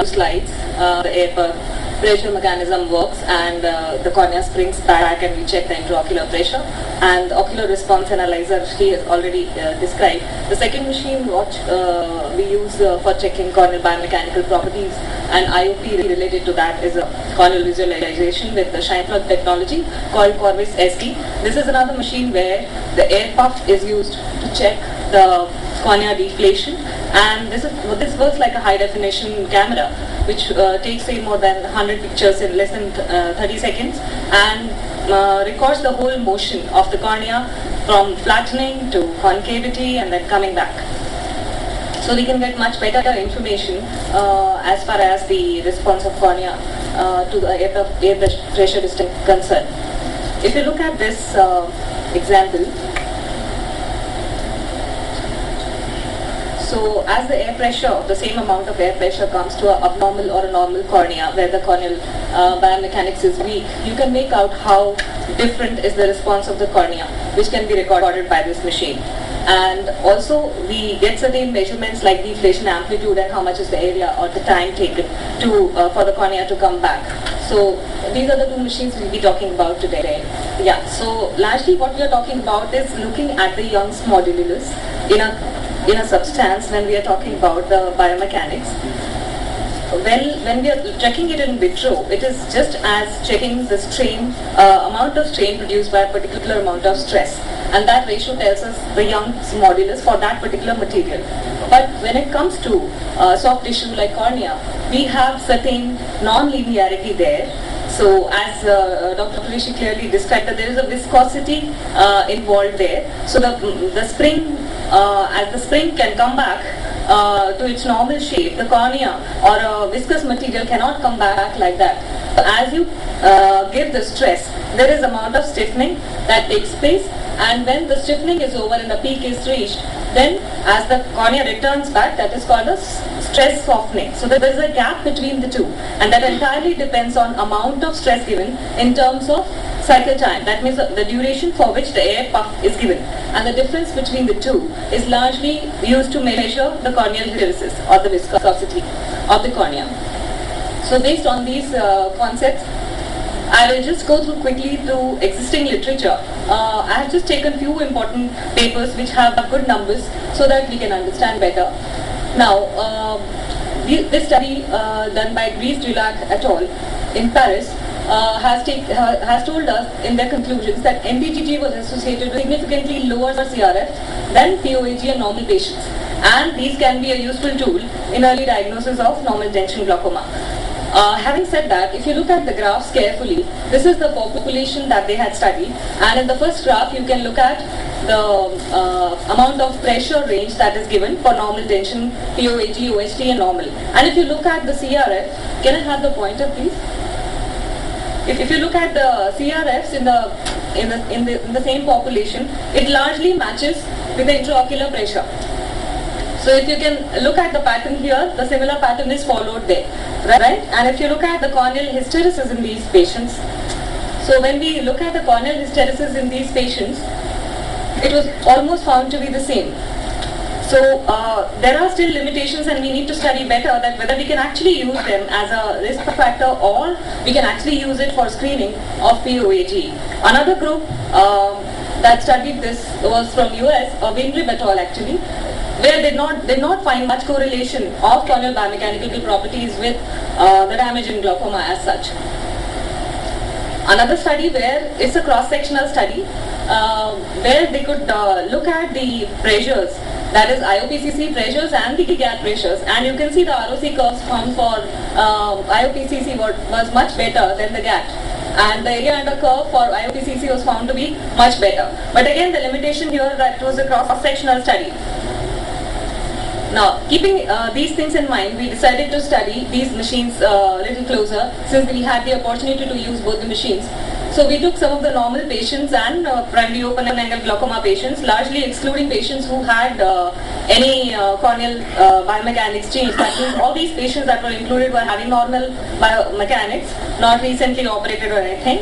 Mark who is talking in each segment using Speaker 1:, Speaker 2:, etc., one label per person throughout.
Speaker 1: slides, the air pressure mechanism works, and the cornea springs back and we check the intraocular pressure, and the ocular response analyzer he has already described. The second machine watch we use for checking corneal biomechanical properties and IOP related to that is a corneal visualization with the Scheimpflug technology called Corvis ST. This is another machine where the air puff is used to check the cornea deflation, and this works like a high definition camera which takes say more than 100 pictures in less than 30 seconds and records the whole motion of the cornea from flattening to concavity and then coming back. So we can get much better information as far as the response of cornea to the air pressure is concerned. If you look at this example, so as the air pressure, the same amount of air pressure comes to an abnormal or a normal cornea where the corneal biomechanics is weak, you can make out how different is the response of the cornea, which can be recorded by this machine. And also we get certain measurements like deflation amplitude and how much is the area or the time taken to for the cornea to come back. So these are the two machines we'll be talking about today. Yeah, so largely what we are talking about is looking at the Young's modulus in a substance when we are talking about the biomechanics. When we are checking it in vitro, it is just as checking the strain, amount of strain produced by a particular amount of stress, and that ratio tells us the Young's modulus for that particular material. But when it comes to soft tissue like cornea, we have certain non-linearity there. So as Dr. Rishi clearly described, that there is a viscosity involved there. So the spring, as the spring can come back to its normal shape, the cornea or a viscous material cannot come back like that. So as you give the stress, there is amount of stiffening that takes place, and when the stiffening is over and the peak is reached, then as the cornea returns back, that is called a stress softening. So there is a gap between the two, and that entirely depends on amount of stress given in terms of cycle time. That means the duration for which the air puff is given, and the difference between the two is largely used to measure the corneal hysteresis or the viscosity of the cornea. So based on these concepts, I will just go through quickly through existing literature. I have just taken few important papers which have good numbers so that we can understand better. Now, this study done by Gries Dulac et al. In Paris has told us in their conclusions that MBGG was associated with significantly lower CRF than POAG in normal patients, and these can be a useful tool in early diagnosis of normal tension glaucoma. Having said that, if you look at the graphs carefully, this is the population that they had studied, and in the first graph you can look at the amount of pressure range that is given for normal tension, POAG, OHT and normal. And if you look at the CRF, can I have the pointer please? If you look at the CRFs in the same population, it largely matches with the intraocular pressure. So if you can look at the pattern here, the similar pattern is followed there, right? And if you look at the corneal hysteresis in these patients, so when we look at the corneal hysteresis in these patients, it was almost found to be the same. So there are still limitations, and we need to study better that whether we can actually use them as a risk factor or we can actually use it for screening of POAG. Another group that studied this was from US, Bingley et al. Actually, where they did not find much correlation of corneal biomechanical properties with the damage in glaucoma as such. Another study where it's a cross-sectional study where they could look at the pressures, that is IOPCC pressures and the GAT pressures, and you can see the ROC curves found for IOPCC was much better than the GAT, and the area under curve for IOPCC was found to be much better. But again, the limitation here that it was a cross-sectional study. Now, keeping these things in mind, we decided to study these machines a little closer since we had the opportunity to use both the machines. So we took some of the normal patients and primary open-angle glaucoma patients, largely excluding patients who had any corneal biomechanics change. That means all these patients that were included were having normal biomechanics, not recently operated or anything.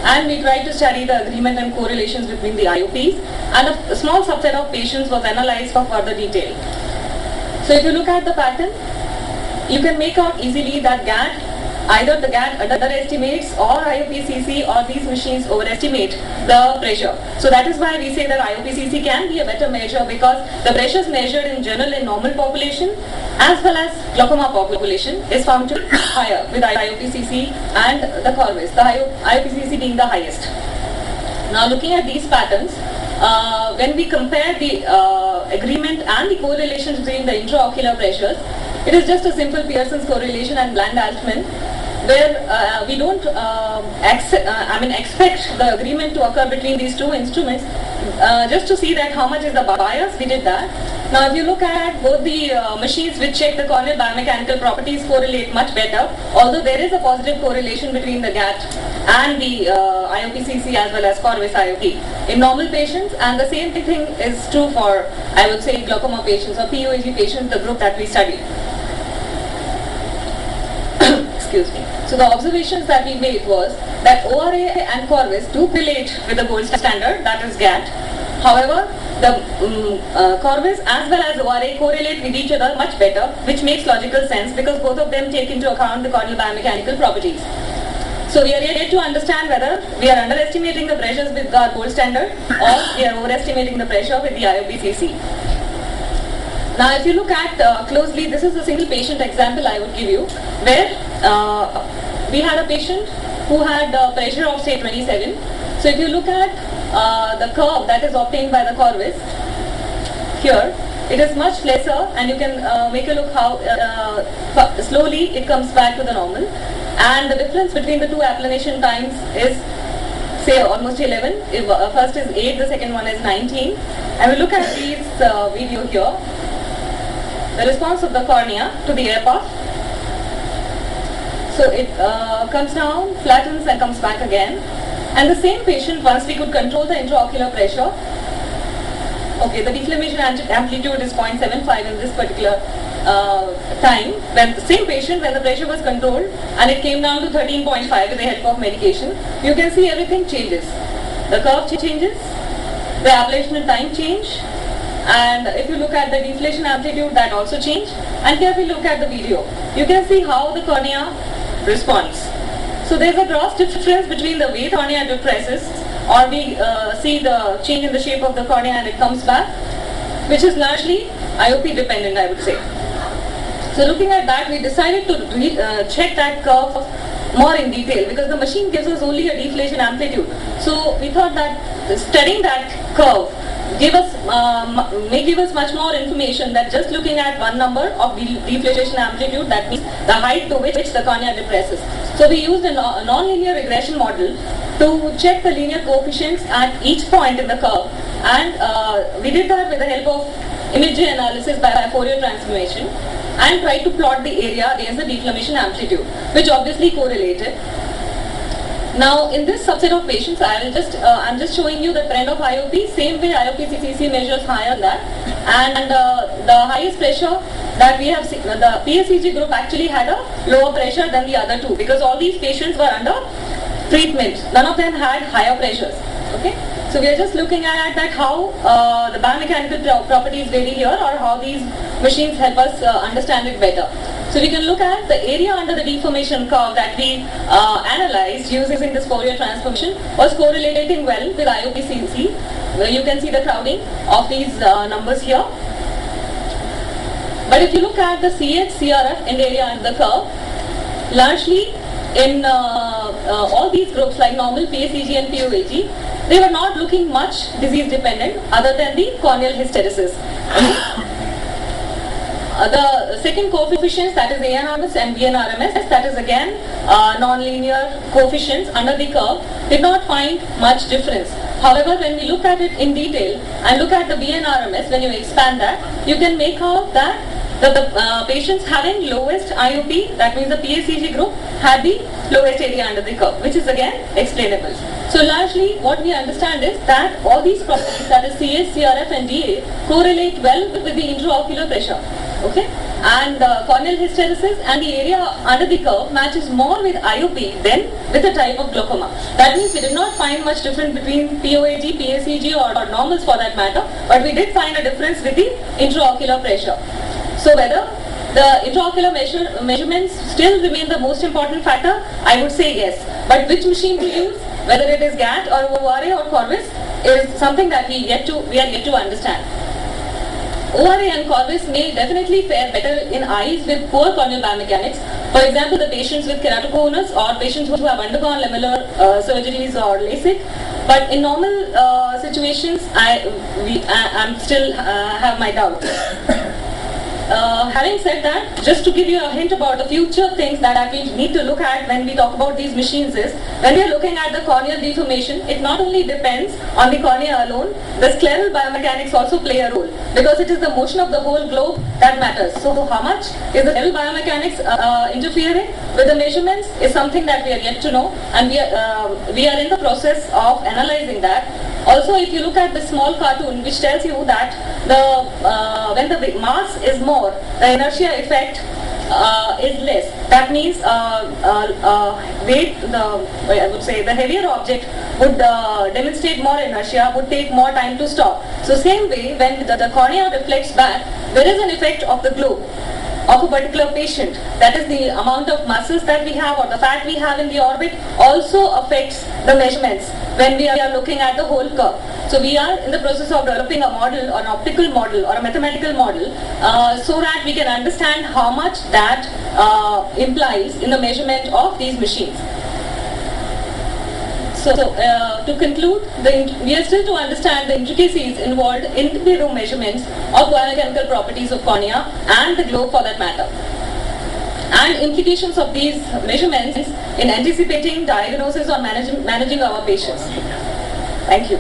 Speaker 1: And we tried to study the agreement and correlations between the IOPs, and a small subset of patients was analyzed for further detail. So if you look at the pattern, you can make out easily that GAD, either the GAD underestimates or IOPCC or these machines overestimate the pressure. So that is why we say that IOPCC can be a better measure, because the pressures measured in general in normal population as well as glaucoma population is found to be higher with IOPCC and the Corvus, the IOPCC being the highest. Now looking at these patterns, when we compare the agreement and the correlations between the intraocular pressures, it is just a simple Pearson's correlation and Bland-Altman, where we don't expect the agreement to occur between these two instruments. Just to see that how much is the bias, we did that. Now if you look at both the machines which check the corneal biomechanical properties correlate much better, although there is a positive correlation between the GAT and the IOPCC as well as Corvus IOP in normal patients, and the same thing is true for, I would say, glaucoma patients or POAG patients, the group that we studied. Excuse me. So the observations that we made was that ORA and Corvus do relate with the gold standard, that is GAT. However, the Corvus as well as ORA correlate with each other much better, which makes logical sense because both of them take into account the corneal biomechanical properties. So we are yet to understand whether we are underestimating the pressures with our gold standard or we are overestimating the pressure with the IOPCC. Now if you look at closely, this is a single patient example I would give you, where we had a patient who had a pressure of say 27. So if you look at the curve that is obtained by the Corvus, here it is much lesser, and you can make a look how slowly it comes back to the normal, and the difference between the two applanation times is say almost 11. If, first is 8, the second one is 19. And we look at these video here, the response of the cornea to the air path. So it comes down, flattens and comes back again. And the same patient, once we could control the intraocular pressure, okay, the deflammation amplitude is 0.75 in this particular time. When the same patient, when the pressure was controlled and it came down to 13.5 with the help of medication, you can see everything changes. The curve changes, the ablation time change, and if you look at the deflation amplitude, that also changed. And here we look at the video, you can see how the cornea responds. So there is a gross difference between the way the cornea depresses, or we see the change in the shape of the cornea and it comes back, which is largely IOP dependent, I would say. So looking at that, we decided to check that curve more in detail, because the machine gives us only a deflation amplitude. So we thought that studying that curve may give us much more information than just looking at one number of deflation amplitude, that means the height to which the cornea depresses. So we used a non-linear regression model to check the linear coefficients at each point in the curve, and we did that with the help of image analysis by Fourier transformation, and tried to plot the area against the deflammation amplitude, which obviously correlated. Now in this subset of patients, I'm just showing you the trend of IOP. Same way IOPCC measures higher than that, and the highest pressure that we have seen, the PSEG group actually had a lower pressure than the other two, because all these patients were under treatment. None of them had higher pressures. Okay, so we are just looking at that how the biomechanical properties vary here, or how these machines help us understand it better. So we can look at the area under the deformation curve that we analyzed using this Fourier transformation was correlating well with IOPCC, where you can see the crowding of these numbers here. But if you look at the CH, CRF and area under the curve, largely in all these groups like normal, PSEG and POAG, they were not looking much disease dependent other than the corneal hysteresis. The second coefficients, that is ANRMS and BNRMS, that is again non-linear coefficients under the curve, did not find much difference. However, when we look at it in detail and look at the BNRMS, when you expand that, you can make out that the patients having lowest IOP, that means the PSEG group, had the lowest area under the curve, which is again explainable. So largely what we understand is that all these properties, that is CH, CRF and DA, correlate well with the intraocular pressure. Okay, and the corneal hysteresis and the area under the curve matches more with IOP than with the type of glaucoma. That means we did not find much difference between POAG, PSEG or normals for that matter, but we did find a difference with the intraocular pressure. So whether the intraocular measurements still remain the most important factor? I would say yes. But which machine to use, whether it is GAT or ORA or Corvus, is something that we are yet to understand. ORA and Corvus may definitely fare better in eyes with poor corneal biomechanics. For example, the patients with keratoconus or patients who have undergone lamellar surgeries or LASIK. But in normal situations, I still have my doubts. Having said that, just to give you a hint about the future things that we need to look at when we talk about these machines is, when we are looking at the corneal deformation, it not only depends on the cornea alone, the scleral biomechanics also play a role, because it is the motion of the whole globe that matters. So how much is the scleral biomechanics interfering with the measurements is something that we are yet to know, and we are in the process of analyzing that. Also, if you look at the small cartoon, which tells you that when the mass is more, the inertia effect is less. That means I would say the heavier object would demonstrate more inertia, would take more time to stop. So same way, when the cornea reflects back, there is an effect of the globe of a particular patient. That is, the amount of muscles that we have or the fat we have in the orbit also affects the measurements when we are looking at the whole curve. So we are in the process of developing a model or an optical model or a mathematical model so that we can understand how much that implies in the measurement of these machines. So to conclude, we are still to understand the intricacies involved in the room measurements of biochemical properties of cornea and the globe for that matter, and implications of these measurements in anticipating diagnosis or managing our patients. Thank you.